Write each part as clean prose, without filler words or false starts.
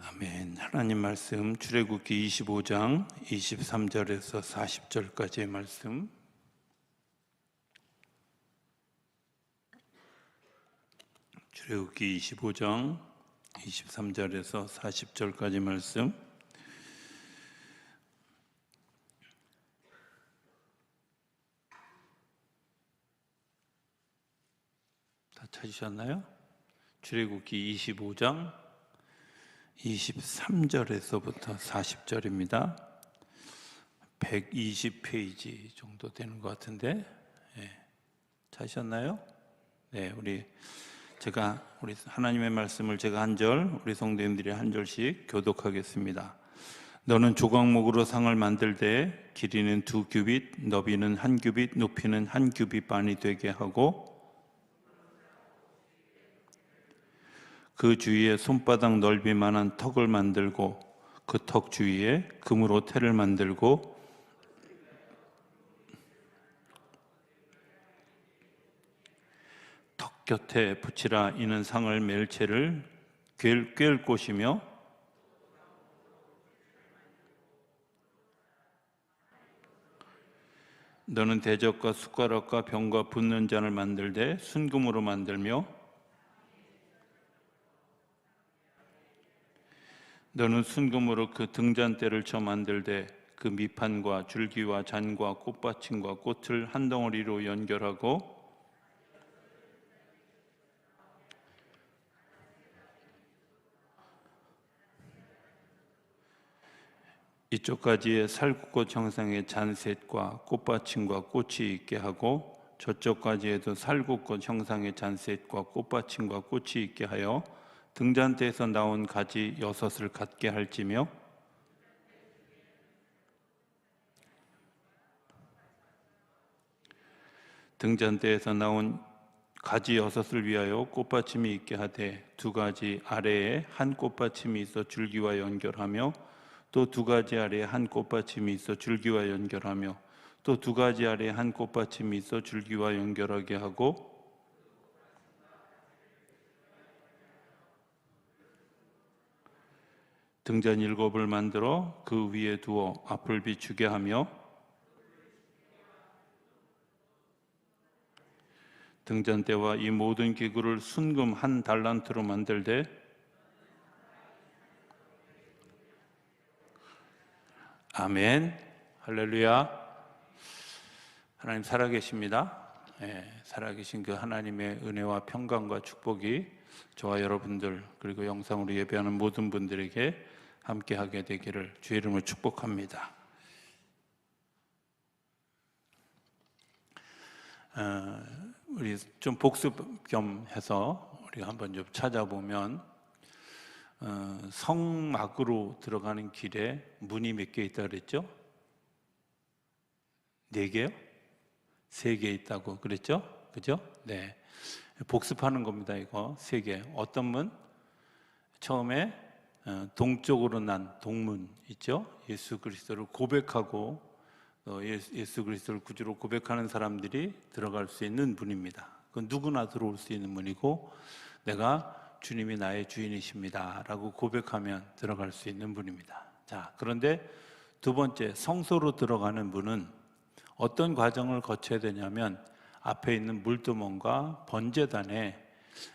아멘. 하나님 말씀 출애굽기 25장 23절에서 40절까지의 말씀. 출애굽기 25장 23절에서 40절까지 말씀. 다 찾으셨나요? 출애굽기 25장 23절에서부터 40절입니다. 120페이지 정도 되는 것 같은데, 찾으셨나요? 네, 우리 하나님의 말씀을 제가 한 절, 우리 성도님들이 한 절씩 교독하겠습니다. 너는 조각목으로 상을 만들 때 길이는 2규빗, 너비는 1규빗, 높이는 1규빗 반이 되게 하고 그 주위에 손바닥 넓이만한 턱을 만들고 그 턱 주위에 금으로 태를 만들고 턱 곁에 붙이라. 이는 상을 맬 채를 꿰을 곳이며 너는 대접과 숟가락과 병과 붓는 잔을 만들되 순금으로 만들며 너는 순금으로 그 등잔대를 쳐 만들되 그 밑판과 줄기와 잔과 꽃받침과 꽃을 한 덩어리로 연결하고 이쪽 가지에 살구꽃 형상의 잔셋과 꽃받침과 꽃이 있게 하고 저쪽 가지에도 살구꽃 형상의 잔셋과 꽃받침과 꽃이 있게 하여 등잔대에서 나온 가지 6을 갖게 할지며 등잔대에서 나온 가지 6을 위하여 꽃받침이 있게 하되 2가지 아래에 한 꽃받침이 있어 줄기와 연결하며 또 2가지 아래에 한 꽃받침이 있어 줄기와 연결하며 또 2가지 아래에 한 꽃받침이 있어 줄기와 연결하게 하고 등잔 7을 만들어 그 위에 두어 앞을 비추게 하며 등잔대와 이 모든 기구를 순금 1달란트로 만들되 아멘. 할렐루야. 하나님 살아계십니다. 살아계신 그 하나님의 은혜와 평강과 축복이 저와 여러분들 그리고 영상으로 예배하는 모든 분들에게 함께하게 되기를 주의 이름으로 축복합니다. 우리 좀 복습 겸 해서 우리가 한번 좀 찾아보면 성막으로 들어가는 길에 문이 몇 개 있다 그랬죠? 4개요? 3개 있다고 그랬죠? 그죠? 네. 복습하는 겁니다. 이거 3개. 어떤 문? 처음에 동쪽으로 난 동문 있죠? 예수 그리스도를 고백하고 예수 그리스도를 구주로 고백하는 사람들이 들어갈 수 있는 문입니다. 그건 누구나 들어올 수 있는 문이고 내가 주님이 나의 주인이십니다 라고 고백하면 들어갈 수 있는 문입니다. 자, 그런데 2번째 성소로 들어가는 문은 어떤 과정을 거쳐야 되냐면 앞에 있는 물두멍과 번제단에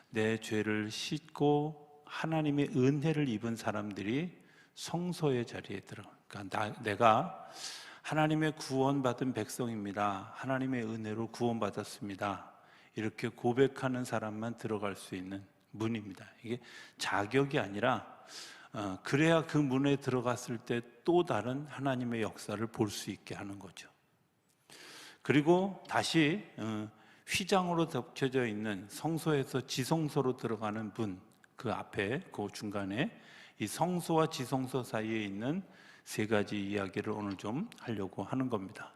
내 죄를 씻고 하나님의 은혜를 입은 사람들이 성소의 자리에 들어가. 그러니까 내가 하나님의 구원받은 백성입니다. 하나님의 은혜로 구원받았습니다. 이렇게 고백하는 사람만 들어갈 수 있는 문입니다. 이게 자격이 아니라 그래야 그 문에 들어갔을 때 또 다른 하나님의 역사를 볼 수 있게 하는 거죠. 그리고 다시 휘장으로 덮여져 있는 성소에서 지성소로 들어가는 문, 그 앞에 그 중간에 이 성소와 지성소 사이에 있는 3가지 이야기를 오늘 좀 하려고 하는 겁니다.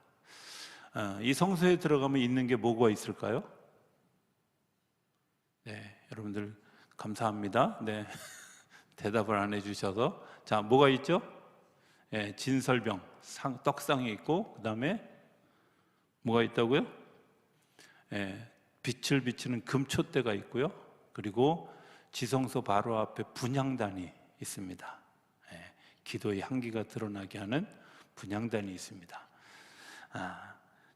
이 성소에 들어가면 있는 게 뭐가 있을까요? 네, 여러분들 감사합니다. 네, 대답을 안 해주셔서. 자, 뭐가 있죠? 네, 진설병, 떡상이 있고 그 다음에 뭐가 있다고요? 빛을 비추는 금촛대가 있고요. 그리고 지성소 바로 앞에 분향단이 있습니다. 기도의 향기가 드러나게 하는 분향단이 있습니다.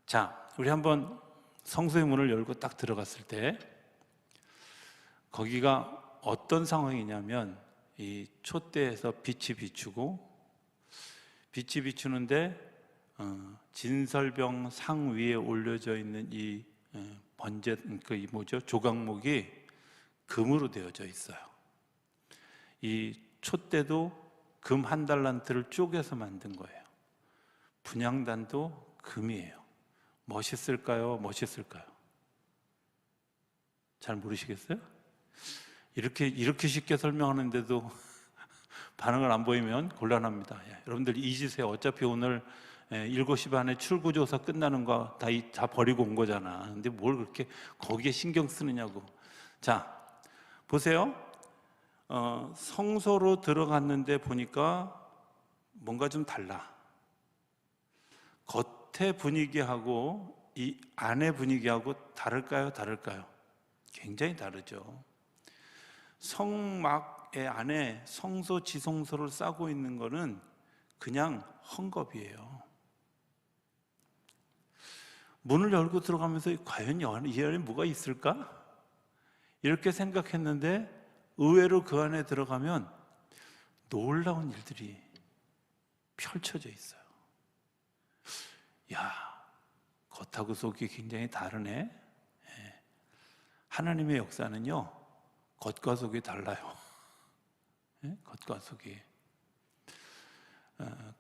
자, 우리 한번 성소의 문을 열고 딱 들어갔을 때 거기가 어떤 상황이냐면 이 촛대에서 빛이 비추는데 진설병 상 위에 올려져 있는 이 번제, 조각목이 금으로 되어져 있어요. 이 촛대도 금 한 달란트를 쪼개서 만든 거예요. 분향단도 금이에요. 멋있을까요? 잘 모르시겠어요? 이렇게 쉽게 설명하는데도 반응을 안 보이면 곤란합니다. 여러분들 잊으세요. 어차피 오늘 7시 반에 출구조사 끝나는 거 다 버리고 온 거잖아. 근데 뭘 그렇게 거기에 신경 쓰느냐고. 자, 보세요. 성소로 들어갔는데 보니까 뭔가 좀 달라. 겉의 분위기하고 이 안의 분위기하고 다를까요? 굉장히 다르죠. 성막의 안에 성소 지성소를 싸고 있는 거는 그냥 헝겊이에요. 문을 열고 들어가면서 과연 이 안에 뭐가 있을까? 이렇게 생각했는데 의외로 그 안에 들어가면 놀라운 일들이 펼쳐져 있어요. 야, 겉하고 속이 굉장히 다르네. 하나님의 역사는요, 겉과 속이 달라요. 겉과 속이.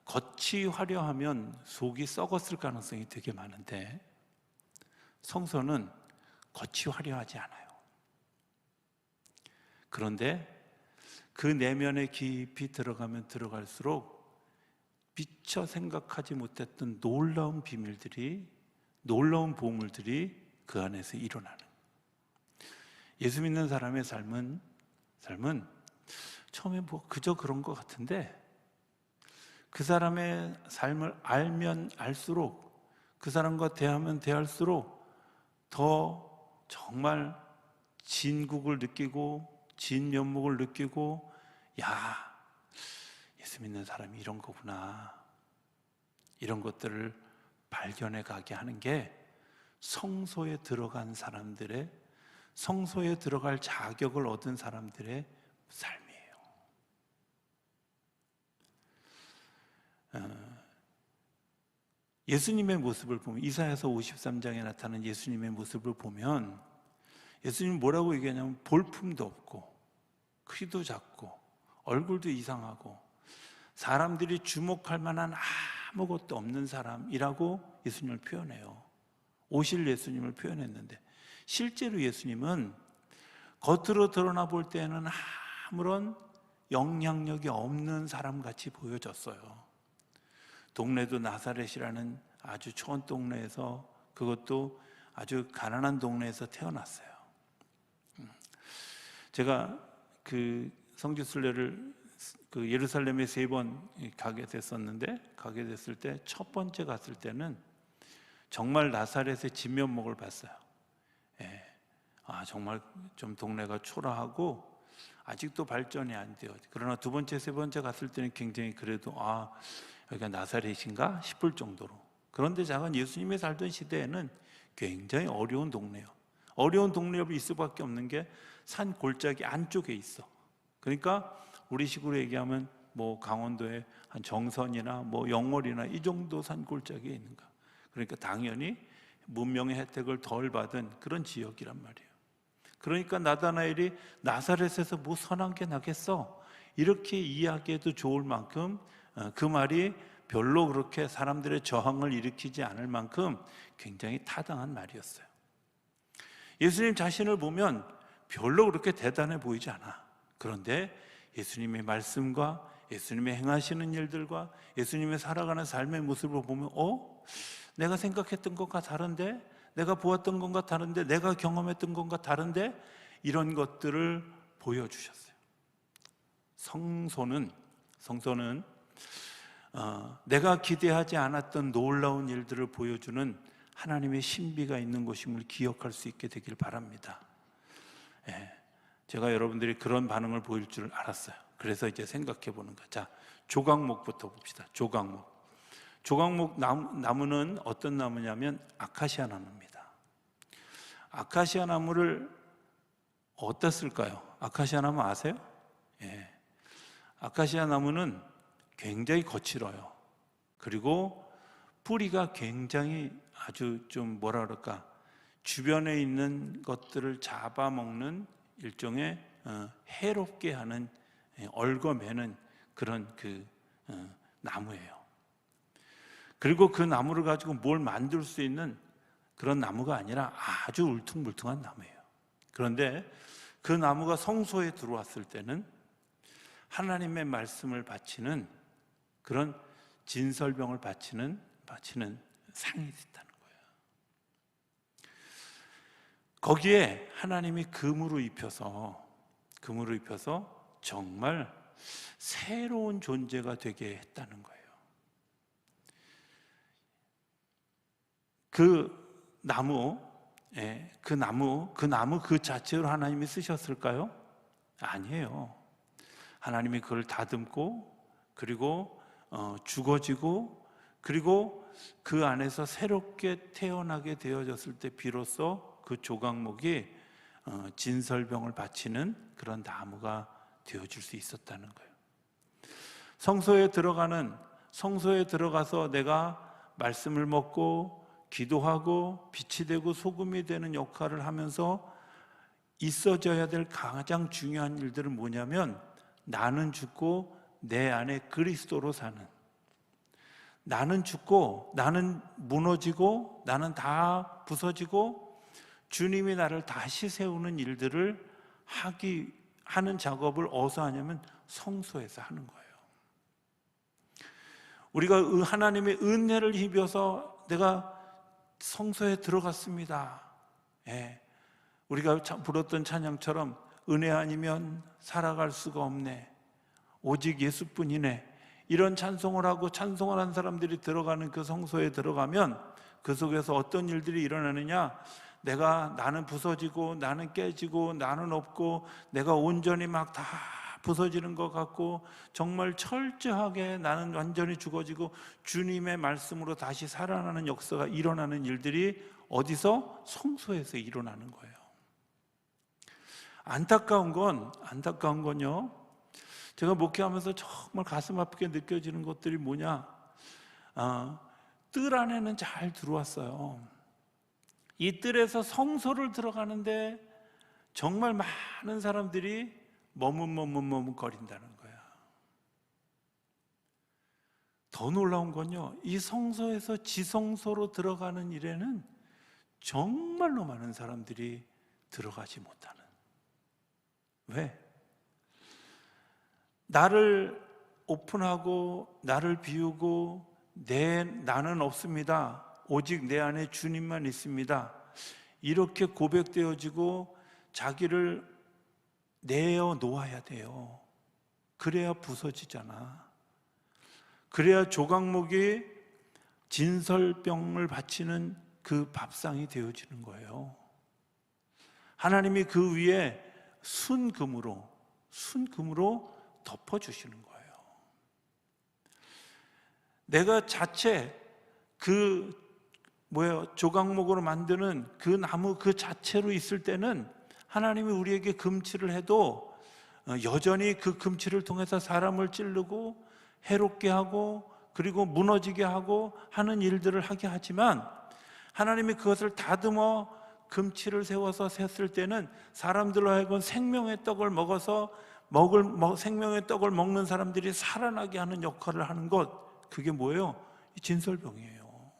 겉이 화려하면 속이 썩었을 가능성이 되게 많은데 성소는 겉이 화려하지 않아요. 그런데 그 내면에 깊이 들어가면 들어갈수록 미처 생각하지 못했던 놀라운 비밀들이, 놀라운 보물들이 그 안에서 일어나는. 예수 믿는 사람의 삶은 처음에 그저 그런 것 같은데 그 사람의 삶을 알면 알수록, 그 사람과 대하면 대할수록 더 정말 진국을 느끼고 진면목을 느끼고, 야, 예수 믿는 사람이 이런 거구나, 이런 것들을 발견해 가게 하는 게 성소에 들어간 사람들의, 성소에 들어갈 자격을 얻은 사람들의 삶이에요. 예수님의 모습을 보면, 이사야서 53장에 나타난 예수님의 모습을 보면 예수님 뭐라고 얘기하냐면 볼품도 없고 키도 작고 얼굴도 이상하고 사람들이 주목할 만한 아무것도 없는 사람이라고 예수님을 표현해요. 오실 예수님을 표현했는데 실제로 예수님은 겉으로 드러나 볼 때는 아무런 영향력이 없는 사람같이 보여졌어요. 동네도 나사렛이라는 아주 초원 동네에서, 그것도 아주 가난한 동네에서 태어났어요. 제가 그 성지순례를 예루살렘에 3번 가게 됐을 때 첫 번째 갔을 때는 정말 나사렛의 진면목을 봤어요. 정말 좀 동네가 초라하고 아직도 발전이 안 돼요. 그러나 두 번째, 세 번째 갔을 때는 굉장히 그래도 여기가 나사렛인가 싶을 정도로. 그런데 작은 예수님이 살던 시대에는 굉장히 어려운 동네예요. 어려운 동네에 있을 수밖에 없는 게 산 골짜기 안쪽에 있어. 그러니까 우리 식으로 얘기하면 강원도의 한 정선이나 영월이나 이 정도 산 골짜기에 있는가. 그러니까 당연히 문명의 혜택을 덜 받은 그런 지역이란 말이에요. 그러니까 나다나엘이 나사렛에서 뭐 선한 게 나겠어, 이렇게 이야기해도 좋을 만큼 그 말이 별로 그렇게 사람들의 저항을 일으키지 않을 만큼 굉장히 타당한 말이었어요. 예수님 자신을 보면 별로 그렇게 대단해 보이지 않아. 그런데 예수님의 말씀과 예수님의 행하시는 일들과 예수님의 살아가는 삶의 모습을 보면 내가 생각했던 것과 다른데, 내가 보았던 것과 다른데, 내가 경험했던 것과 다른데, 이런 것들을 보여주셨어요. 성소는 내가 기대하지 않았던 놀라운 일들을 보여주는 하나님의 신비가 있는 곳임을 기억할 수 있게 되길 바랍니다. 제가 여러분들이 그런 반응을 보일 줄 알았어요. 그래서 이제 생각해 보는 거예요. 자, 조각목부터 봅시다. 조각목 나무는 어떤 나무냐면 아카시아 나무입니다. 아카시아 나무를 어디다 쓸까요? 아카시아 나무 아세요? 예. 아카시아 나무는 굉장히 거칠어요. 그리고 뿌리가 굉장히 아주 좀 뭐라 그럴까, 주변에 있는 것들을 잡아먹는 일종의 해롭게 하는, 얽어매는 그런 나무예요. 그리고 그 나무를 가지고 뭘 만들 수 있는 그런 나무가 아니라 아주 울퉁불퉁한 나무예요. 그런데 그 나무가 성소에 들어왔을 때는 하나님의 말씀을 바치는 그런 진설병을 바치는 상이 됐다는 거예요. 거기에 하나님이 금으로 입혀서 정말 새로운 존재가 되게 했다는 거예요. 그 나무 그 자체로 하나님이 쓰셨을까요? 아니에요. 하나님이 그걸 다듬고, 그리고 죽어지고, 그리고 그 안에서 새롭게 태어나게 되어졌을 때 비로소 그 조각목이 진설병을 바치는 그런 나무가 되어줄 수 있었다는 거예요. 성소에 들어가서 내가 말씀을 먹고 기도하고 빛이 되고 소금이 되는 역할을 하면서 있어져야 될 가장 중요한 일들은 뭐냐면, 나는 죽고 내 안에 그리스도로 사는, 나는 죽고 나는 무너지고 나는 다 부서지고 주님이 나를 다시 세우는 일들을 하는 작업을 어디서 하냐면 성소에서 하는 거예요. 우리가 하나님의 은혜를 입어서 내가 성소에 들어갔습니다. 예. 우리가 불렀던 찬양처럼 은혜 아니면 살아갈 수가 없네, 오직 예수뿐이네, 이런 찬송을 하고 찬송을 한 사람들이 들어가는 그 성소에 들어가면 그 속에서 어떤 일들이 일어나느냐, 나는 부서지고 나는 깨지고 나는 없고 내가 온전히 막 다 부서지는 것 같고 정말 철저하게 나는 완전히 죽어지고 주님의 말씀으로 다시 살아나는 역사가 일어나는 일들이 어디서? 성소에서 일어나는 거예요. 안타까운 건요, 제가 목회하면서 정말 가슴 아프게 느껴지는 것들이 뭐냐, 뜰 안에는 잘 들어왔어요. 이 뜰에서 성소를 들어가는데 정말 많은 사람들이 머뭇거린다는 거야. 더 놀라운 건요, 이 성소에서 지성소로 들어가는 일에는 정말로 많은 사람들이 들어가지 못하는. 왜? 나를 오픈하고 나를 비우고 나는 없습니다, 오직 내 안에 주님만 있습니다, 이렇게 고백되어지고 자기를 내어놓아야 돼요. 그래야 부서지잖아. 그래야 조각목이 진설병을 바치는 그 밥상이 되어지는 거예요. 하나님이 그 위에 순금으로 덮어주시는 거예요. 내가 자체 조각목으로 만드는 그 나무 그 자체로 있을 때는 하나님이 우리에게 금치를 해도 여전히 그 금치를 통해서 사람을 찌르고 해롭게 하고 그리고 무너지게 하고 하는 일들을 하게 하지만, 하나님이 그것을 다듬어 금치를 세워서 셌을 때는 사람들로 하여금 생명의 떡을 먹어서 생명의 떡을 먹는 사람들이 살아나게 하는 역할을 하는 것, 그게 뭐예요? 진설병이에요.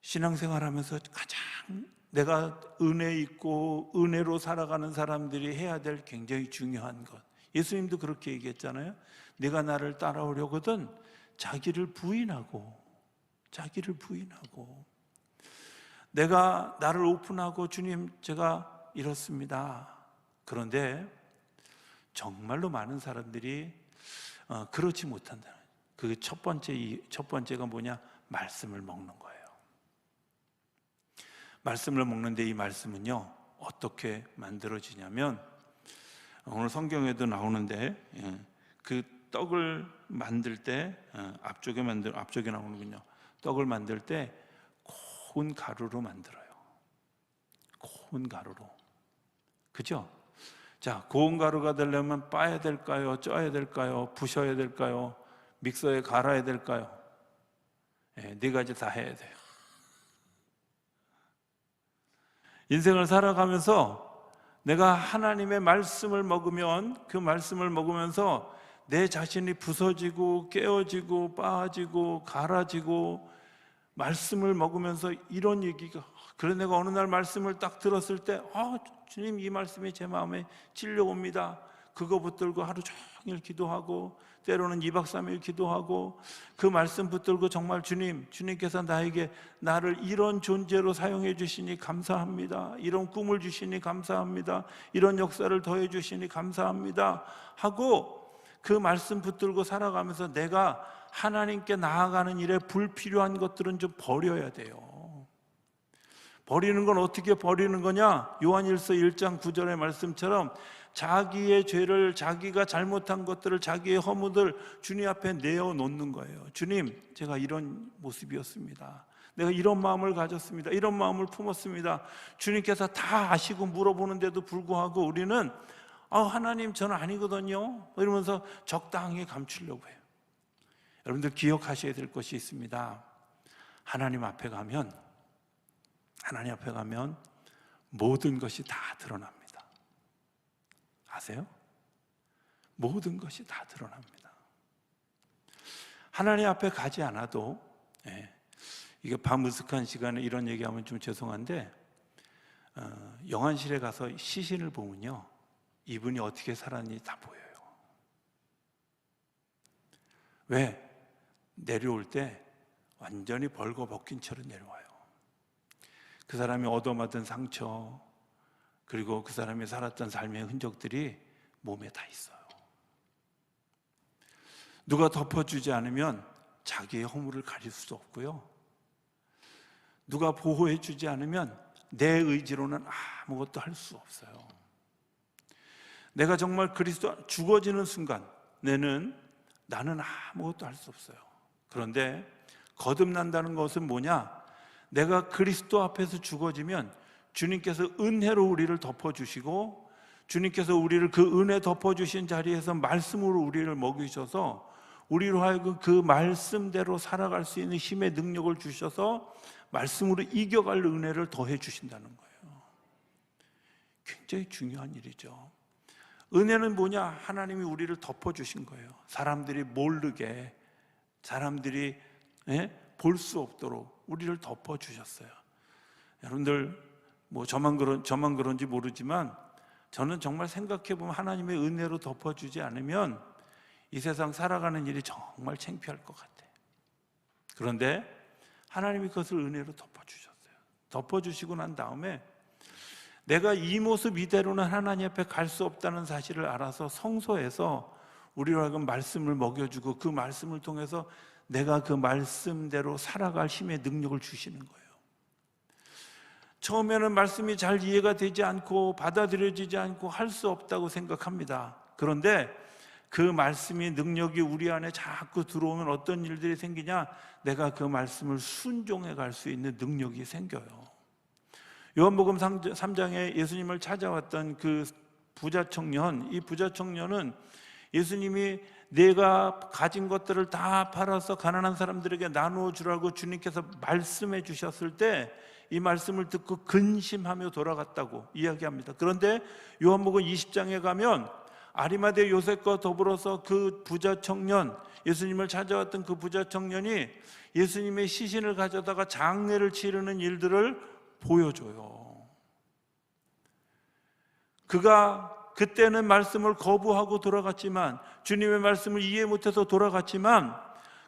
신앙생활하면서 가장 내가 은혜 있고 은혜로 살아가는 사람들이 해야 될 굉장히 중요한 것, 예수님도 그렇게 얘기했잖아요. 네가 나를 따라오려거든 자기를 부인하고 내가 나를 오픈하고 주님 제가 이렇습니다. 그런데 정말로 많은 사람들이 그렇지 못한다는, 그 첫 번째가 뭐냐? 말씀을 먹는 거예요. 말씀을 먹는데 이 말씀은요 어떻게 만들어지냐면, 오늘 성경에도 나오는데 그 떡을 만들 때 앞쪽에 나오는군요. 떡을 만들 때 고운 가루로 만들어요. 고운 가루로. 그죠? 자, 고운 가루가 되려면 빻아야 될까요? 쪄야 될까요? 부셔야 될까요? 믹서에 갈아야 될까요? 네 가지 다 해야 돼요. 인생을 살아가면서 내가 하나님의 말씀을 먹으면 그 말씀을 먹으면서 내 자신이 부서지고 깨어지고 빠지고 갈아지고 말씀을 먹으면서 이런 얘기가, 그래 내가 어느 날 말씀을 딱 들었을 때 주님 이 말씀이 제 마음에 찔려옵니다. 그거 붙들고 하루 종일 기도하고 때로는 2박 3일 기도하고 그 말씀 붙들고 정말 주님께서 나를 이런 존재로 사용해 주시니 감사합니다. 이런 꿈을 주시니 감사합니다. 이런 역사를 더해 주시니 감사합니다 하고 그 말씀 붙들고 살아가면서 내가 하나님께 나아가는 일에 불필요한 것들은 좀 버려야 돼요. 버리는 건 어떻게 버리는 거냐? 요한일서 1장 9절의 말씀처럼 자기의 죄를, 자기가 잘못한 것들을, 자기의 허물을 주님 앞에 내어놓는 거예요. 주님, 제가 이런 모습이었습니다. 내가 이런 마음을 가졌습니다. 이런 마음을 품었습니다. 주님께서 다 아시고 물어보는데도 불구하고 우리는 하나님 저는 아니거든요 이러면서 적당히 감추려고 해요. 여러분들 기억하셔야 될 것이 있습니다. 하나님 앞에 가면 모든 것이 다 드러납니다. 아세요? 모든 것이 다 드러납니다. 하나님 앞에 가지 않아도 이게 밤으슥한 시간에 이런 얘기하면 좀 죄송한데 영안실에 가서 시신을 보면요 이분이 어떻게 살았는지 다 보여요. 왜? 내려올 때 완전히 벌거벗긴 채로 내려와요. 그 사람이 얻어맞은 상처 그리고 그 사람이 살았던 삶의 흔적들이 몸에 다 있어요. 누가 덮어주지 않으면 자기의 허물을 가릴 수도 없고요, 누가 보호해주지 않으면 내 의지로는 아무것도 할 수 없어요. 내가 정말 그리스도 죽어지는 순간 나는 아무것도 할 수 없어요. 그런데 거듭난다는 것은 뭐냐? 내가 그리스도 앞에서 죽어지면 주님께서 은혜로 우리를 덮어주시고 주님께서 우리를 그 은혜 덮어주신 자리에서 말씀으로 우리를 먹이셔서 우리로 하여금 그 말씀대로 살아갈 수 있는 힘의 능력을 주셔서 말씀으로 이겨갈 은혜를 더해 주신다는 거예요. 굉장히 중요한 일이죠. 은혜는 뭐냐? 하나님이 우리를 덮어주신 거예요. 사람들이 모르게, 사람들이 볼 수 없도록 우리를 덮어주셨어요. 여러분들 저만 그런지 모르지만 저는 정말 생각해보면 하나님의 은혜로 덮어주지 않으면 이 세상 살아가는 일이 정말 창피할 것 같아요. 그런데 하나님이 그것을 은혜로 덮어주셨어요. 덮어주시고 난 다음에 내가 이 모습 이대로는 하나님 앞에 갈 수 없다는 사실을 알아서 성소에서 우리로 하여금 말씀을 먹여주고 그 말씀을 통해서 내가 그 말씀대로 살아갈 힘의 능력을 주시는 거예요. 처음에는 말씀이 잘 이해가 되지 않고 받아들여지지 않고 할 수 없다고 생각합니다. 그런데 그 말씀이 능력이 우리 안에 자꾸 들어오면 어떤 일들이 생기냐? 내가 그 말씀을 순종해 갈 수 있는 능력이 생겨요. 요한복음 3장에 예수님을 찾아왔던 그 부자 청년, 이 부자 청년은 예수님이 내가 가진 것들을 다 팔아서 가난한 사람들에게 나누어 주라고 주님께서 말씀해 주셨을 때 이 말씀을 듣고 근심하며 돌아갔다고 이야기합니다. 그런데 요한복음 20장에 가면 아리마대 요셉과 더불어서 그 부자 청년, 예수님을 찾아왔던 그 부자 청년이 예수님의 시신을 가져다가 장례를 치르는 일들을 보여줘요. 그가 그때는 말씀을 거부하고 돌아갔지만, 주님의 말씀을 이해 못해서 돌아갔지만,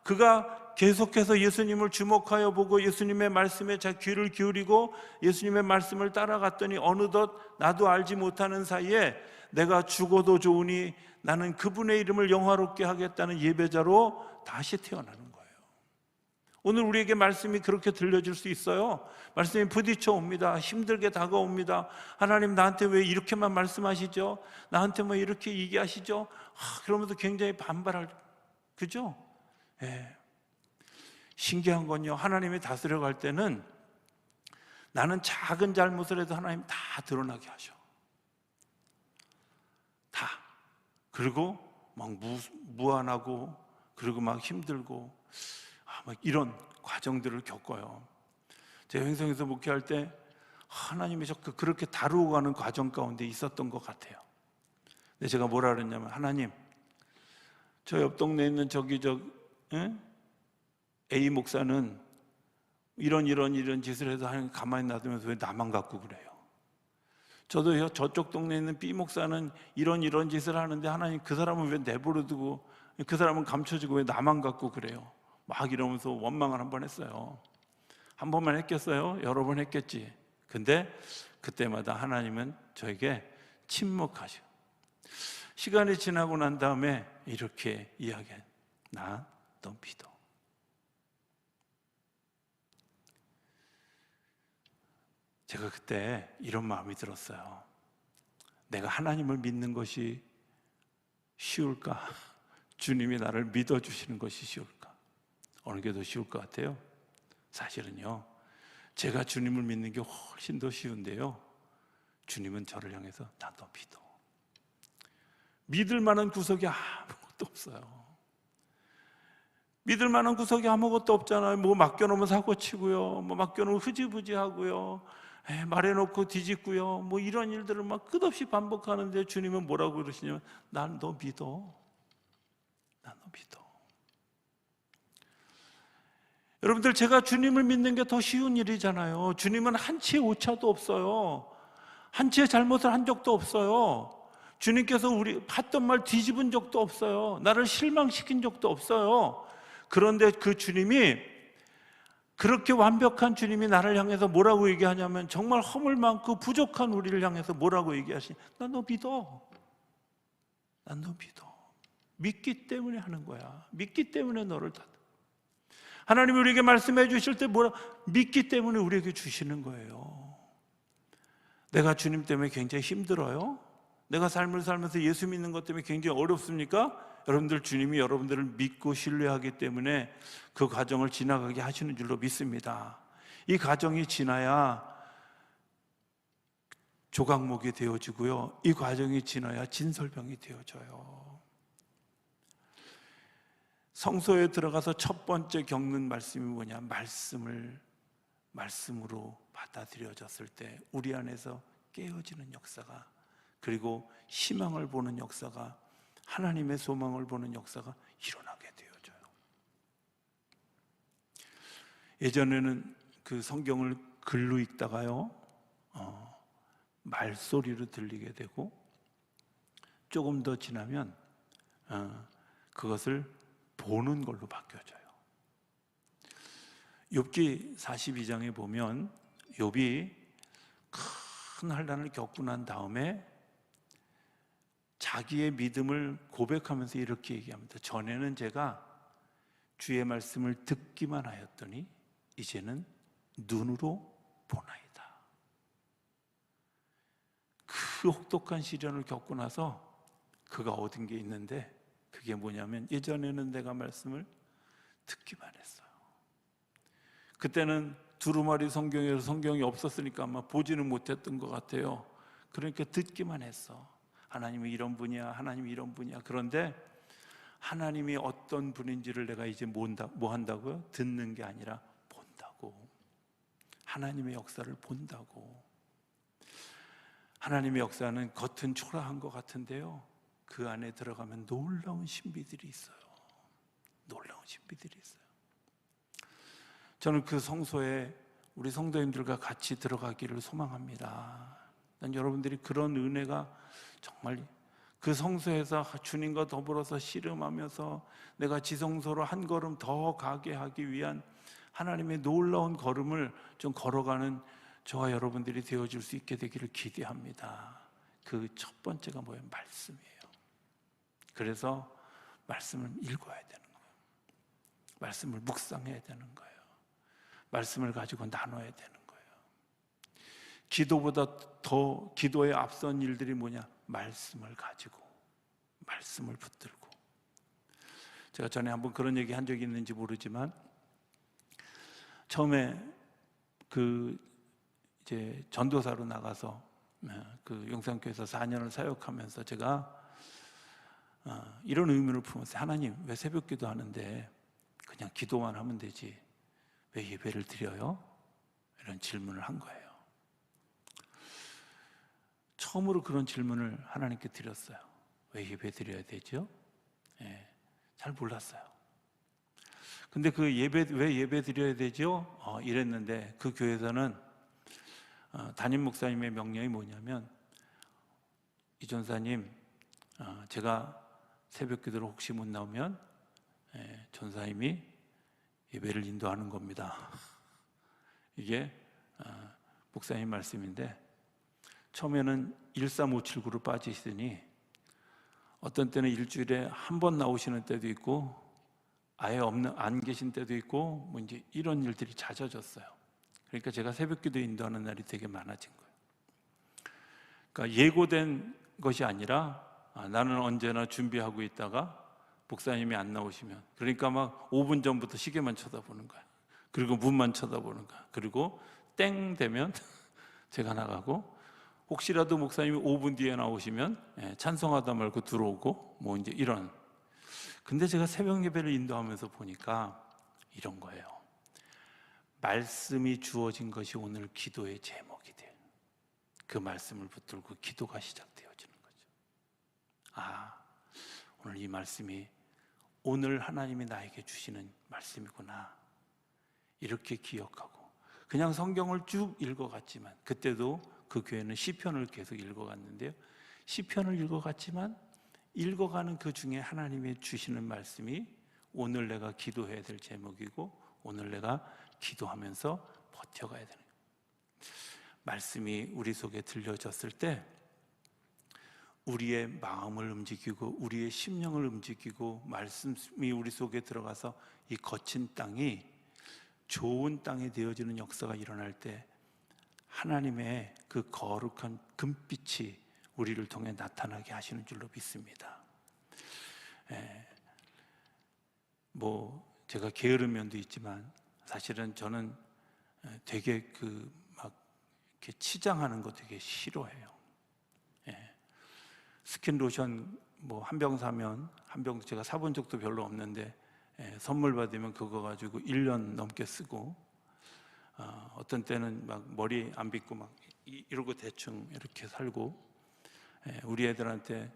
그가 계속해서 예수님을 주목하여 보고 예수님의 말씀에 자 귀를 기울이고 예수님의 말씀을 따라갔더니 어느덧 나도 알지 못하는 사이에 내가 죽어도 좋으니 나는 그분의 이름을 영화롭게 하겠다는 예배자로 다시 태어나는 거예요. 오늘 우리에게 말씀이 그렇게 들려질 수 있어요. 말씀이 부딪혀 옵니다. 힘들게 다가옵니다. 하나님 나한테 왜 이렇게만 말씀하시죠? 나한테 뭐 이렇게 얘기하시죠? 그러면서 굉장히 반발할, 그죠? 예. 신기한 건요, 하나님이 다스려갈 때는 나는 작은 잘못을 해도 하나님 다 드러나게 하셔. 다. 그리고 막 무안하고, 그리고 막 힘들고, 막 이런 과정들을 겪어요. 제가 횡성에서 목회할 때 하나님이 자꾸 그렇게 다루고 가는 과정 가운데 있었던 것 같아요. 근데 제가 뭐라 그랬냐면, 하나님, 저 옆 동네에 있는 A 목사는 이런 짓을 해서 하나님 가만히 놔두면서 왜 나만 갖고 그래요? 저도 저쪽 동네에 있는 B 목사는 이런 짓을 하는데 하나님 그 사람은 왜 내버려 두고, 그 사람은 감춰지고 왜 나만 갖고 그래요? 막 이러면서 원망을 한 번 했어요. 한 번만 했겠어요? 여러 번 했겠지. 근데 그때마다 하나님은 저에게 침묵하시고, 시간이 지나고 난 다음에 이렇게 이야기해. 나 너 믿어. 제가 그때 이런 마음이 들었어요. 내가 하나님을 믿는 것이 쉬울까? 주님이 나를 믿어주시는 것이 쉬울까? 어느 게 더 쉬울 것 같아요? 사실은요, 제가 주님을 믿는 게 훨씬 더 쉬운데요, 주님은 저를 향해서 나 너 믿어. 믿을 만한 구석이 아무것도 없어요. 믿을 만한 구석이 아무것도 없잖아요. 뭐 맡겨놓으면 사고치고요, 뭐 맡겨놓으면 흐지부지하고요, 말해놓고 뒤집고요, 뭐 이런 일들을 막 끝없이 반복하는데 주님은 뭐라고 그러시냐면 난 너 믿어. 난 너 믿어. 여러분들, 제가 주님을 믿는 게 더 쉬운 일이잖아요. 주님은 한치의 오차도 없어요. 한치의 잘못을 한 적도 없어요. 주님께서 우리 했던 말 뒤집은 적도 없어요. 나를 실망시킨 적도 없어요. 그런데 그 주님이, 그렇게 완벽한 주님이 나를 향해서 뭐라고 얘기하냐면, 정말 허물 많고 부족한 우리를 향해서 뭐라고 얘기하시니, 난 너 믿어. 난 너 믿어. 믿기 때문에 하는 거야. 믿기 때문에 너를 다. 하나님이 우리에게 말씀해 주실 때 믿기 때문에 우리에게 주시는 거예요. 내가 주님 때문에 굉장히 힘들어요? 내가 삶을 살면서 예수 믿는 것 때문에 굉장히 어렵습니까? 여러분들, 주님이 여러분들을 믿고 신뢰하기 때문에 그 과정을 지나가게 하시는 줄로 믿습니다. 이 과정이 지나야 조각목이 되어지고요, 이 과정이 지나야 진설병이 되어져요. 성소에 들어가서 첫 번째 겪는 말씀이 뭐냐? 말씀으로 받아들여졌을 때 우리 안에서 깨어지는 역사가, 그리고 희망을 보는 역사가, 하나님의 소망을 보는 역사가 일어나게 되어져요. 예전에는 그 성경을 글로 읽다가요, 말소리로 들리게 되고, 조금 더 지나면 그것을 보는 걸로 바뀌어져요. 욥기 42장에 보면 욥이 큰 환난을 겪고 난 다음에 자기의 믿음을 고백하면서 이렇게 얘기합니다. 전에는 제가 주의 말씀을 듣기만 하였더니 이제는 눈으로 보나이다. 그 혹독한 시련을 겪고 나서 그가 얻은 게 있는데, 그게 뭐냐면, 예전에는 내가 말씀을 듣기만 했어요. 그때는 두루마리 성경에서 성경이 없었으니까 아마 보지는 못했던 것 같아요. 그러니까 듣기만 했어. 하나님이 이런 분이야, 하나님이 이런 분이야. 그런데 하나님이 어떤 분인지를 내가 이제 뭐 한다고요? 듣는 게 아니라 본다고. 하나님의 역사를 본다고. 하나님의 역사는 겉은 초라한 것 같은데요, 그 안에 들어가면 놀라운 신비들이 있어요. 놀라운 신비들이 있어요. 저는 그 성소에 우리 성도님들과 같이 들어가기를 소망합니다. 난 여러분들이 그런 은혜가 정말 그 성소에서 주님과 더불어서 씨름하면서 내가 지성소로 한 걸음 더 가게 하기 위한 하나님의 놀라운 걸음을 좀 걸어가는 저와 여러분들이 되어줄 수 있게 되기를 기대합니다. 그 첫 번째가 뭐예요? 말씀이에요. 그래서 말씀을 읽어야 되는 거예요. 말씀을 묵상해야 되는 거예요. 말씀을 가지고 나눠야 되는 거예요. 기도보다 더 기도에 앞선 일들이 뭐냐? 말씀을 가지고, 말씀을 붙들고. 제가 전에 한번 그런 얘기 한 적이 있는지 모르지만, 처음에 이제 전도사로 나가서 그 용산교회에서 4년을 사역하면서 제가 이런 의문을 품었어요. 하나님, 왜 새벽 기도 하는데 그냥 기도만 하면 되지 왜 예배를 드려요? 이런 질문을 한 거예요. 처음으로 그런 질문을 하나님께 드렸어요. 왜 예배 드려야 되죠? 잘 몰랐어요. 근데 왜 예배 드려야 되죠? 이랬는데 그 교회에서는 담임 목사님의 명령이 뭐냐면, 이 전사님, 제가 새벽 기도를 혹시 못 나오면 전사님이 예배를 인도하는 겁니다. 이게 목사님 말씀인데, 처음에는 13579로 빠지시더니 어떤 때는 일주일에 한 번 나오시는 때도 있고 아예 안 계신 때도 있고 뭐 이제 이런 일들이 잦아졌어요. 그러니까 제가 새벽기도 인도하는 날이 되게 많아진 거예요. 그러니까 예고된 것이 아니라 나는 언제나 준비하고 있다가 목사님이 안 나오시면, 그러니까 막 5분 전부터 시계만 쳐다보는 거야. 그리고 문만 쳐다보는 거야. 그리고 땡 되면 제가 나가고, 혹시라도 목사님이 5분 뒤에 나오시면 찬송하다 말고 들어오고 뭐 이제 이런. 근데 제가 새벽 예배를 인도하면서 보니까 이런 거예요. 말씀이 주어진 것이 오늘 기도의 제목이 돼요. 그 말씀을 붙들고 기도가 시작되어지는 거죠. 오늘 이 말씀이 오늘 하나님이 나에게 주시는 말씀이구나, 이렇게 기억하고, 그냥 성경을 쭉 읽어갔지만, 그때도 그 교회는 시편을 계속 읽어갔는데요, 시편을 읽어갔지만 읽어가는 그 중에 하나님이 주시는 말씀이 오늘 내가 기도해야 될 제목이고, 오늘 내가 기도하면서 버텨가야 되는 거예요. 말씀이 우리 속에 들려졌을 때 우리의 마음을 움직이고 우리의 심령을 움직이고, 말씀이 우리 속에 들어가서 이 거친 땅이 좋은 땅이 되어지는 역사가 일어날 때 하나님의 그 거룩한 금빛이 우리를 통해 나타나게 하시는 줄로 믿습니다. 제가 게으른 면도 있지만 사실은 저는 되게 막 이렇게 치장하는 거 되게 싫어해요. 스킨 로션 한 병 사면, 한 병 제가 사본 적도 별로 없는데 선물 받으면 그거 가지고 1년 넘게 쓰고, 어떤 때는 막 머리 안 빗고 막 이러고 대충 이렇게 살고, 우리 애들한테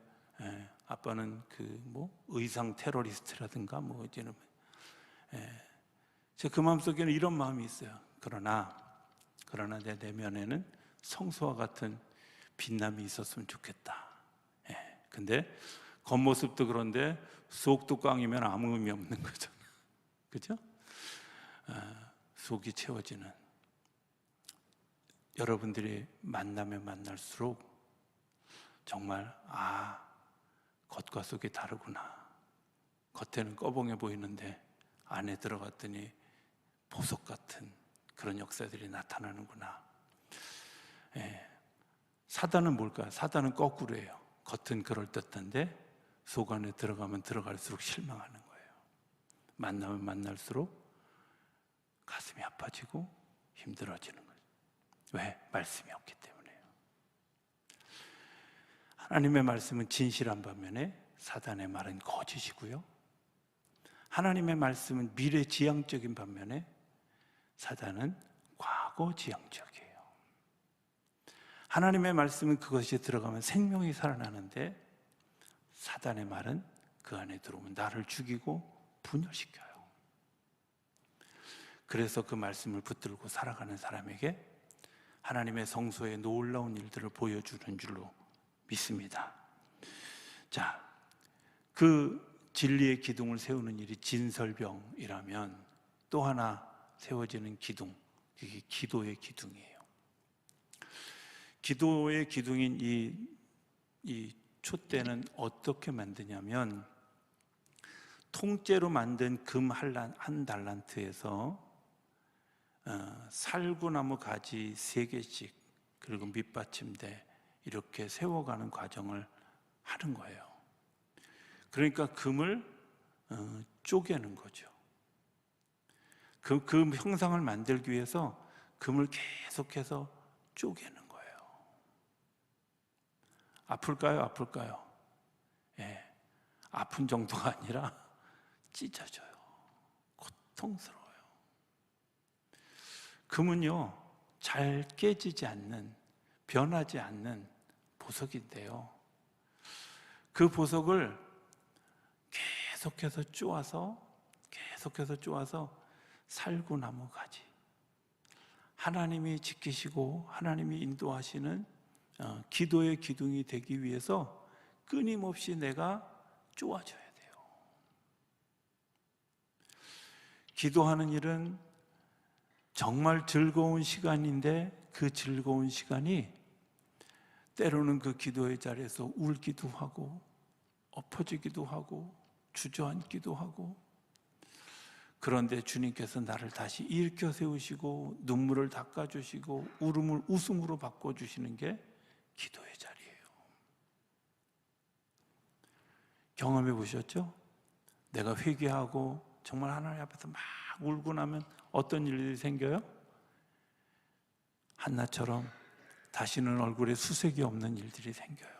아빠는 의상 테러리스트라든가 이제는 제가 그 마음속에는 이런 마음이 있어요. 그러나 내 내면에는 성소와 같은 빛남이 있었으면 좋겠다. 근데 겉모습도 그런데 속도 꽝이면 아무 의미 없는 거잖아. 그죠? 속이 채워지는, 여러분들이 만나면 만날수록 정말 겉과 속이 다르구나. 겉에는 꺼벙해 보이는데 안에 들어갔더니 보석 같은 그런 역사들이 나타나는구나. 사단은 뭘까요? 사단은 거꾸로예요. 겉은 그럴듯한데 속 안에 들어가면 들어갈수록 실망하는 거예요. 만나면 만날수록 가슴이 아파지고 힘들어지는 거예요. 왜? 말씀이 없기 때문에요. 하나님의 말씀은 진실한 반면에 사단의 말은 거짓이고요, 하나님의 말씀은 미래지향적인 반면에 사단은 과거지향적이에요. 하나님의 말씀은 그것이 들어가면 생명이 살아나는데, 사단의 말은 그 안에 들어오면 나를 죽이고 분열시켜요. 그래서 그 말씀을 붙들고 살아가는 사람에게 하나님의 성소의 놀라운 일들을 보여주는 줄로 믿습니다. 자, 그 진리의 기둥을 세우는 일이 진설병이라면 또 하나 세워지는 기둥, 그게 기도의 기둥이에요. 기도의 기둥인 이 촛대는 어떻게 만드냐면, 통째로 만든 금 한 달란트에서 살구나무 가지 3개씩 그리고 밑받침대 이렇게 세워가는 과정을 하는 거예요. 그러니까 금을 쪼개는 거죠. 그 형상을 만들기 위해서 금을 계속해서 쪼개는 거예요. 아플까요? 아플까요? 예, 아픈 정도가 아니라 찢어져요. 고통스러워요. 금은요, 잘 깨지지 않는, 변하지 않는 보석인데요. 그 보석을 계속해서 쪼아서 살구나무 가지, 하나님이 지키시고 하나님이 인도하시는 기도의 기둥이 되기 위해서 끊임없이 내가 쪼아줘야 돼요. 기도하는 일은 정말 즐거운 시간인데 그 즐거운 시간이 때로는 그 기도의 자리에서 울기도 하고 엎어지기도 하고 주저앉기도 하고, 그런데 주님께서 나를 다시 일으켜 세우시고 눈물을 닦아주시고 울음을 웃음으로 바꿔주시는 게 기도의 자리예요. 경험해 보셨죠? 내가 회개하고 정말 하나님 앞에서 막 울고 나면 어떤 일들이 생겨요? 한나처럼 다시는 얼굴에 수색이 없는 일들이 생겨요.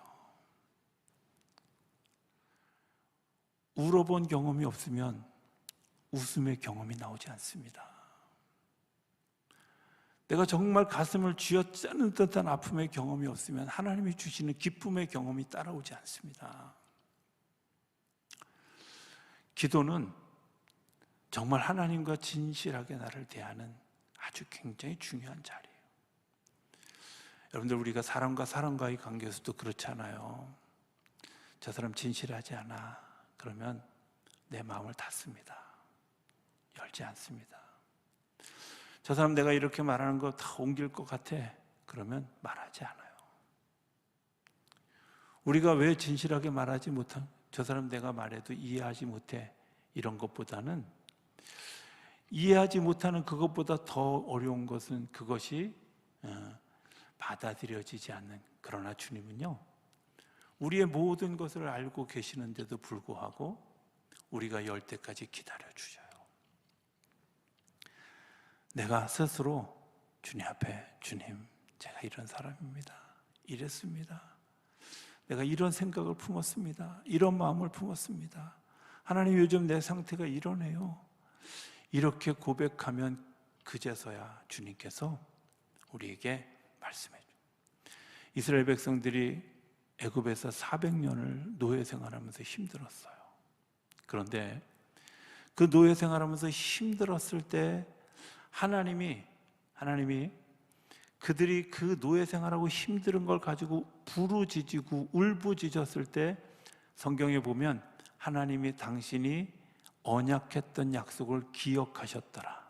울어본 경험이 없으면 웃음의 경험이 나오지 않습니다. 내가 정말 가슴을 쥐어짜는 듯한 아픔의 경험이 없으면 하나님이 주시는 기쁨의 경험이 따라오지 않습니다. 기도는 정말 하나님과 진실하게 나를 대하는 아주 굉장히 중요한 자리예요. 여러분들, 우리가 사람과의 관계에서도 그렇잖아요. 저 사람 진실하지 않아. 그러면 내 마음을 닫습니다. 열지 않습니다. 저 사람 내가 이렇게 말하는 거 다 옮길 것 같아. 그러면 말하지 않아요. 우리가 왜 진실하게 말하지 못한, 저 사람 내가 말해도 이해하지 못해, 이런 것보다는, 이해하지 못하는 그것보다 더 어려운 것은 그것이 받아들여지지 않는, 그러나 주님은요, 우리의 모든 것을 알고 계시는데도 불구하고 우리가 열 때까지 기다려주셔요. 내가 스스로 주님 앞에, 주님, 제가 이런 사람입니다. 이랬습니다. 내가 이런 생각을 품었습니다. 이런 마음을 품었습니다. 하나님, 요즘 내 상태가 이러네요. 이렇게 고백하면 그제서야 주님께서 우리에게 말씀해 줘요. 이스라엘 백성들이 애굽에서 400년을 노예 생활하면서 힘들었어요. 그런데 그 노예 생활하면서 힘들었을 때 하나님이 그들이 그 노예 생활하고 힘든 걸 가지고 부르짖고 울부짖었을 때 성경에 보면 하나님이 당신이 언약했던 약속을 기억하셨더라.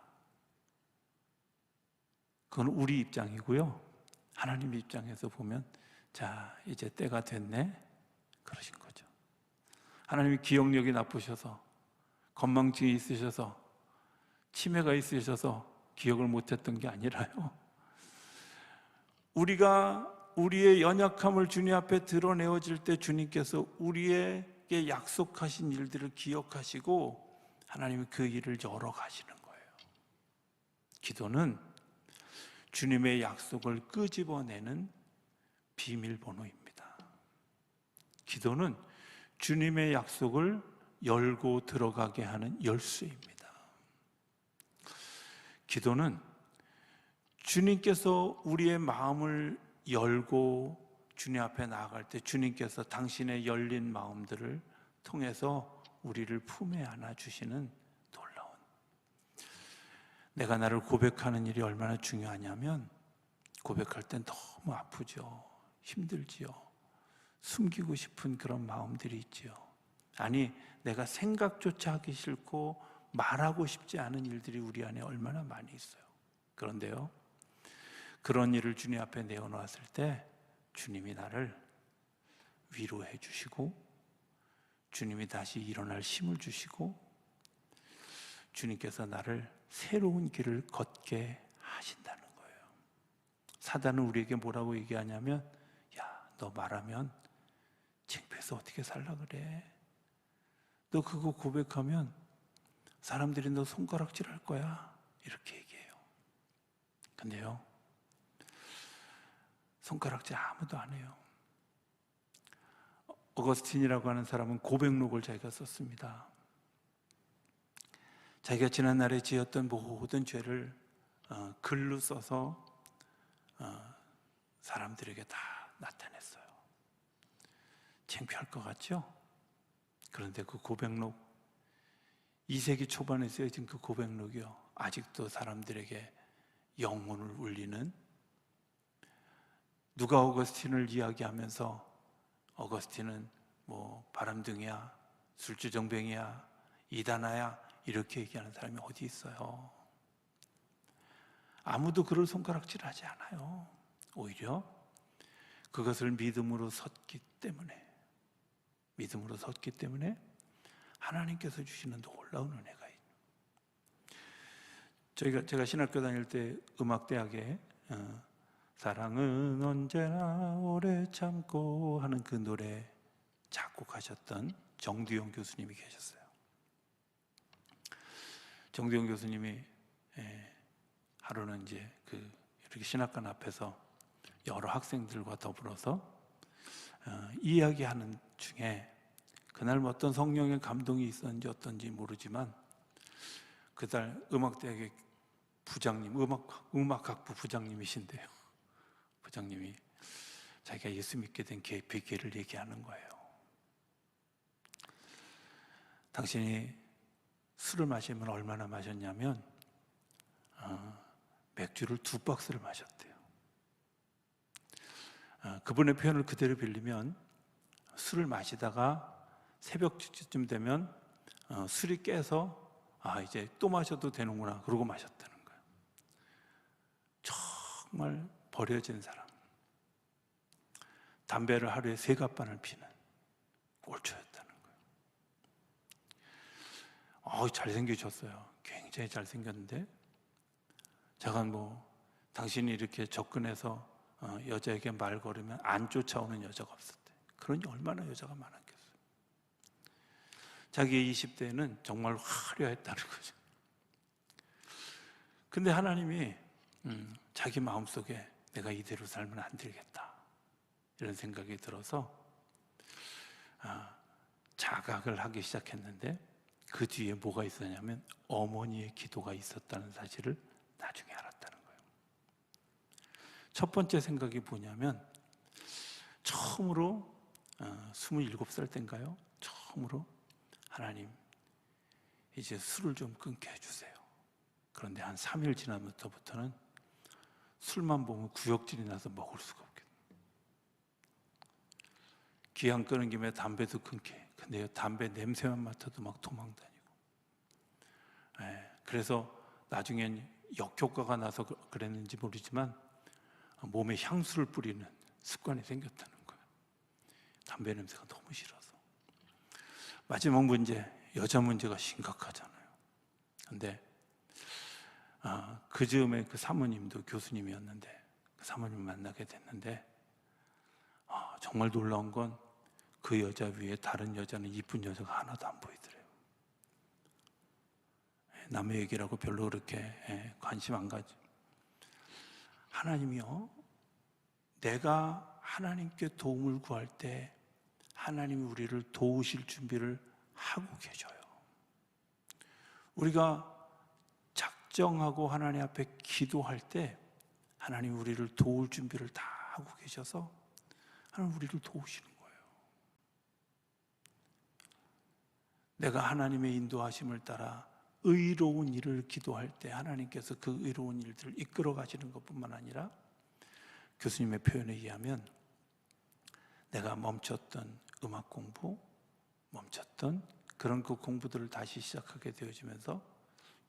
그건 우리 입장이고요. 하나님 입장에서 보면 자, 이제 때가 됐네, 그러신 거죠. 하나님이 기억력이 나쁘셔서, 건망증이 있으셔서, 치매가 있으셔서 기억을 못했던 게 아니라요, 우리가 우리의 연약함을 주님 앞에 드러내어질 때 주님께서 우리에게 약속하신 일들을 기억하시고 하나님이 그 일을 열어가시는 거예요. 기도는 주님의 약속을 끄집어내는 비밀번호입니다. 기도는 주님의 약속을 열고 들어가게 하는 열쇠입니다. 기도는 주님께서 우리의 마음을 열고 주님 앞에 나아갈 때 주님께서 당신의 열린 마음들을 통해서 우리를 품에 안아주시는 놀라운, 내가 나를 고백하는 일이 얼마나 중요하냐면 고백할 땐 너무 아프죠. 힘들지요. 숨기고 싶은 그런 마음들이 있지요. 아니, 내가 생각조차 하기 싫고 말하고 싶지 않은 일들이 우리 안에 얼마나 많이 있어요. 그런데요, 그런 일을 주님 앞에 내어놓았을 때 주님이 나를 위로해 주시고 주님이 다시 일어날 힘을 주시고 주님께서 나를 새로운 길을 걷게 사단은 우리에게 뭐라고 얘기하냐면, 야, 너 말하면 창피해서 어떻게 살라 그래? 너 그거 고백하면 사람들이 너 손가락질 할 거야. 이렇게 얘기해요. 근데요, 손가락질 아무도 안 해요. 어거스틴이라고 하는 사람은 고백록을 자기가 썼습니다. 자기가 지난날에 지었던 모든 죄를 글로 써서 사람들에게 다 나타냈어요. 창피할 것 같죠? 그런데 그 고백록, 2세기 초반에 쓰여진 그 고백록이요, 아직도 사람들에게 영혼을 울리는, 누가 어거스틴을 이야기하면서 어거스틴은 뭐 바람둥이야, 술주정뱅이야, 이단아야, 이렇게 얘기하는 사람이 어디 있어요? 아무도 그를 손가락질하지 않아요. 오히려 그것을 믿음으로 섰기 때문에 하나님께서 주시는 놀라운 은혜가 있는. 제가 신학교 다닐 때 음악대학에 사랑은 언제나 오래 참고 하는 그 노래 작곡하셨던 정두영 교수님이 계셨어요. 정두영 교수님이 하루는 이제 이렇게 신학관 앞에서 여러 학생들과 더불어서 이야기하는 중에, 그날 어떤 성령의 감동이 있었는지 어떤지 모르지만 그날 음악대학의 부장님, 음악학부 부장님이신데요, 부장님이 자기가 예수 믿게 된 계기를 얘기하는 거예요. 당신이 술을 마시면 얼마나 마셨냐면 맥주를 2박스를 마셨대요. 그분의 표현을 그대로 빌리면 술을 마시다가 새벽쯤 되면 술이 깨서 이제 또 마셔도 되는구나, 그러고 마셨다는 거예요. 정말 버려진 사람, 담배를 하루에 3갑반을 피는 꼴초였다는 거예요. 잘생기셨어요. 굉장히 잘생겼는데, 제가 당신이 이렇게 접근해서 여자에게 말 걸으면 안 쫓아오는 여자가 없었대. 그러니 얼마나 여자가 많았겠어요. 자기의 20대에는 정말 화려했다는 거죠. 근데 하나님이 자기 마음속에 내가 이대로 살면 안 되겠다, 이런 생각이 들어서 자각을 하기 시작했는데, 그 뒤에 뭐가 있었냐면 어머니의 기도가 있었다는 사실을 나중에 알았다는 거예요. 첫 번째 생각이 뭐냐면, 처음으로 27살 때인가요? 처음으로 하나님, 이제 술을 좀 끊게 해주세요. 그런데 한 3일 지나면서부터는 술만 보면 구역질이 나서 먹을 수가 없겠어요. 기왕 끊은 김에 담배도 끊게. 근데 담배 냄새만 맡아도 막 도망다니고. 그래서 나중엔 역효과가 나서 그랬는지 모르지만 몸에 향수를 뿌리는 습관이 생겼다는 거예요. 담배 냄새가 너무 싫어서. 마지막 문제, 여자 문제가 심각하잖아요. 근데 그 즈음에 그 사모님도 교수님이었는데, 그 사모님 만나게 됐는데, 정말 놀라운 건 그 여자 위에 다른 여자는, 이쁜 여자가 하나도 안 보이더래요. 남의 얘기라고 별로 그렇게 관심 안 가지. 하나님이요, 내가 하나님께 도움을 구할 때 하나님이 우리를 도우실 준비를 하고 계셔요. 우리가 작정하고 하나님 앞에 기도할 때 하나님 우리를 도울 준비를 다 하고 계셔서 하나님 우리를 도우시는 거예요. 내가 하나님의 인도하심을 따라 의로운 일을 기도할 때 하나님께서 그 의로운 일들을 이끌어 가시는 것뿐만 아니라, 교수님의 표현에 의하면 내가 멈췄던 음악 공부, 멈췄던 그런 그 공부들을 다시 시작하게 되어지면서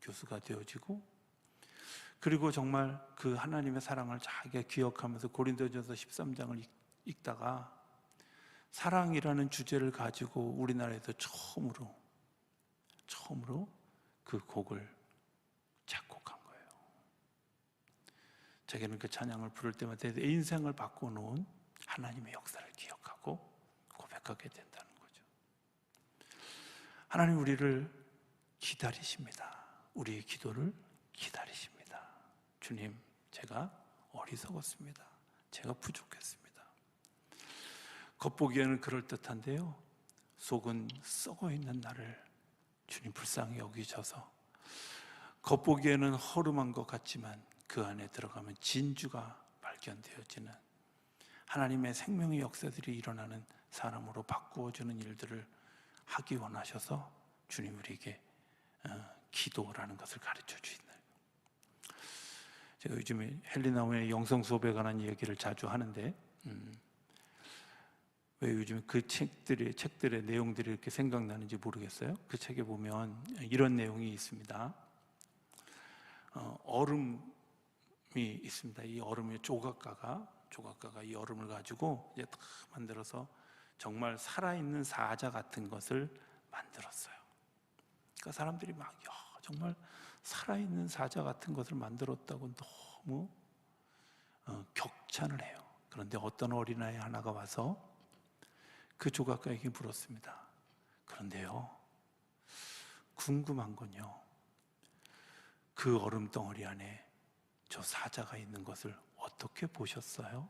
교수가 되어지고, 그리고 정말 그 하나님의 사랑을 자기가 기억하면서 고린도전서 13장을 읽다가 사랑이라는 주제를 가지고 우리나라에서 처음으로 그 곡을 작곡한 거예요. 자기는 그 찬양을 부를 때마다 내 인생을 바꿔놓은 하나님의 역사를 기억하고 고백하게 된다는 거죠. 하나님 우리를 기다리십니다. 우리의 기도를 기다리십니다. 주님, 제가 어리석었습니다. 제가 부족했습니다. 겉보기에는 그럴듯한데요, 속은 썩어있는 나를 주님 불쌍히 여기셔서, 겉보기에는 허름한 것 같지만 그 안에 들어가면 진주가 발견되어지는 하나님의 생명의 역사들이 일어나는 사람으로 바꾸어주는 일들을 하기 원하셔서 주님 우리에게 기도라는 것을 가르쳐 주시나요? 제가 요즘에 헨리 나우의 영성 수업에 관한 이야기를 자주 하는데, 왜 요즘 그 책들의 내용들이 이렇게 생각나는지 모르겠어요. 그 책에 보면 이런 내용이 있습니다. 얼음이 있습니다. 이 얼음의 조각가가 이 얼음을 가지고 이제 다 만들어서 정말 살아있는 사자 같은 것을 만들었어요. 그러니까 사람들이 막 정말 살아있는 사자 같은 것을 만들었다고 너무 격찬을 해요. 그런데 어떤 어린아이 하나가 와서 그 조각가에게 물었습니다. 그런데요, 궁금한 건요, 그 얼음 덩어리 안에 저 사자가 있는 것을 어떻게 보셨어요?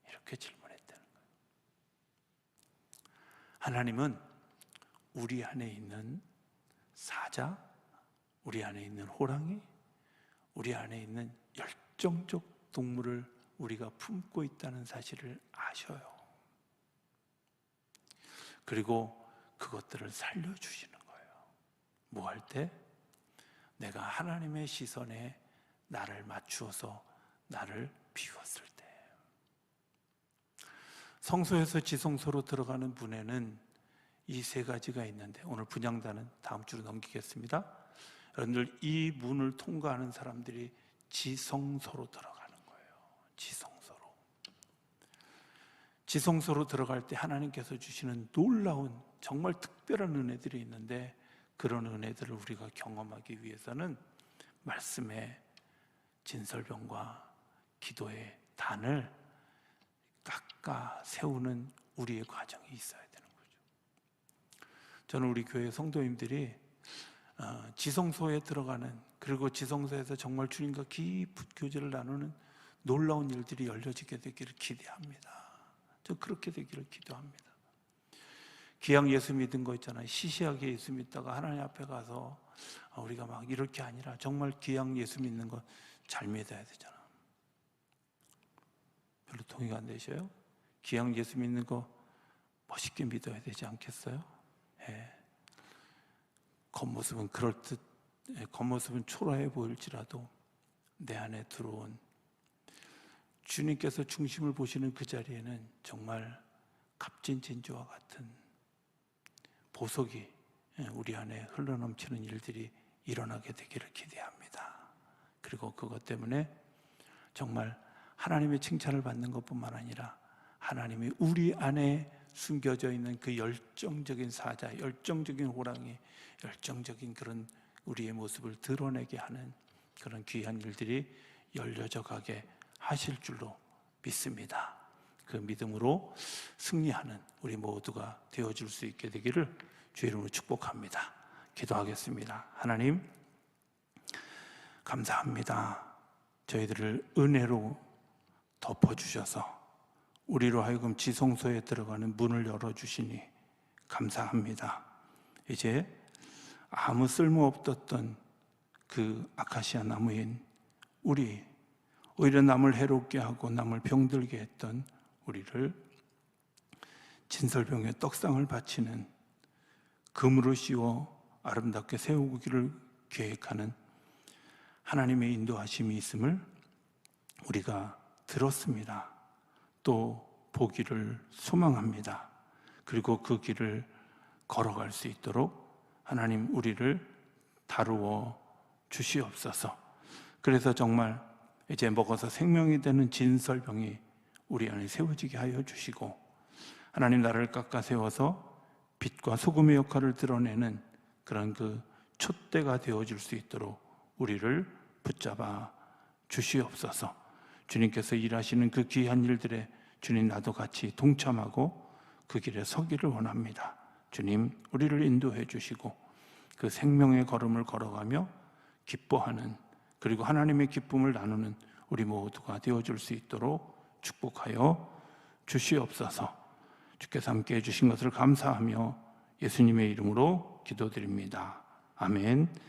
이렇게 질문했다는 거예요. 하나님은 우리 안에 있는 사자, 우리 안에 있는 호랑이, 우리 안에 있는 열정적 동물을 우리가 품고 있다는 사실을 아셔요. 그리고 그것들을 살려주시는 거예요. 뭐 할 때? 내가 하나님의 시선에 나를 맞추어서 나를 비웠을 때. 성소에서 지성소로 들어가는 문에는 이 세 가지가 있는데, 오늘 분향단은 다음 주로 넘기겠습니다. 여러분들, 이 문을 통과하는 사람들이 지성소로 들어가는 거예요. 지성소로 들어갈 때 하나님께서 주시는 놀라운 정말 특별한 은혜들이 있는데, 그런 은혜들을 우리가 경험하기 위해서는 말씀의 진설병과 기도의 단을 깎아 세우는 우리의 과정이 있어야 되는 거죠. 저는 우리 교회 성도님들이 지성소에 들어가는, 그리고 지성소에서 정말 주님과 깊은 교제를 나누는 놀라운 일들이 열려지게 되기를 기대합니다. 저 그렇게 되기를 기도합니다. 기왕 예수 믿은 거 있잖아요. 시시하게 예수 믿다가 하나님 앞에 가서 우리가 막 이럴 게 아니라 정말 기왕 예수 믿는 거 잘 믿어야 되잖아. 별로 동의가 안 되셔요? 기왕 예수 믿는 거 멋있게 믿어야 되지 않겠어요? 예. 겉모습은 겉모습은 초라해 보일지라도 내 안에 들어온 주님께서 중심을 보시는 그 자리에는 정말 값진 진주와 같은 보석이 우리 안에 흘러넘치는 일들이 일어나게 되기를 기대합니다. 그리고 그것 때문에 정말 하나님의 칭찬을 받는 것뿐만 아니라 하나님이 우리 안에 숨겨져 있는 그 열정적인 사자, 열정적인 호랑이, 열정적인 그런 우리의 모습을 드러내게 하는 그런 귀한 일들이 열려져 가게 하실 줄로 믿습니다. 그 믿음으로 승리하는 우리 모두가 되어줄 수 있게 되기를 주의 이름으로 축복합니다. 기도하겠습니다. 하나님, 감사합니다. 저희들을 은혜로 덮어주셔서 우리로 하여금 지성소에 들어가는 문을 열어주시니 감사합니다. 이제 아무 쓸모없었던 그 아카시아 나무인 우리, 오히려 남을 해롭게 하고 남을 병들게 했던 우리를 진설병에 떡상을 바치는 금으로 씌워 아름답게 세우기를 계획하는 하나님의 인도하심이 있음을 우리가 들었습니다. 또 보기를 소망합니다. 그리고 그 길을 걸어갈 수 있도록 하나님 우리를 다루어 주시옵소서. 그래서 정말 이제 먹어서 생명이 되는 진설병이 우리 안에 세워지게 하여 주시고, 하나님 나라를 깎아 세워서 빛과 소금의 역할을 드러내는 그런 그 촛대가 되어줄 수 있도록 우리를 붙잡아 주시옵소서. 주님께서 일하시는 그 귀한 일들에 주님 나도 같이 동참하고 그 길에 서기를 원합니다. 주님, 우리를 인도해 주시고 그 생명의 걸음을 걸어가며 기뻐하는, 그리고 하나님의 기쁨을 나누는 우리 모두가 되어줄 수 있도록 축복하여 주시옵소서. 주께서 함께 해주신 것을 감사하며 예수님의 이름으로 기도드립니다. 아멘.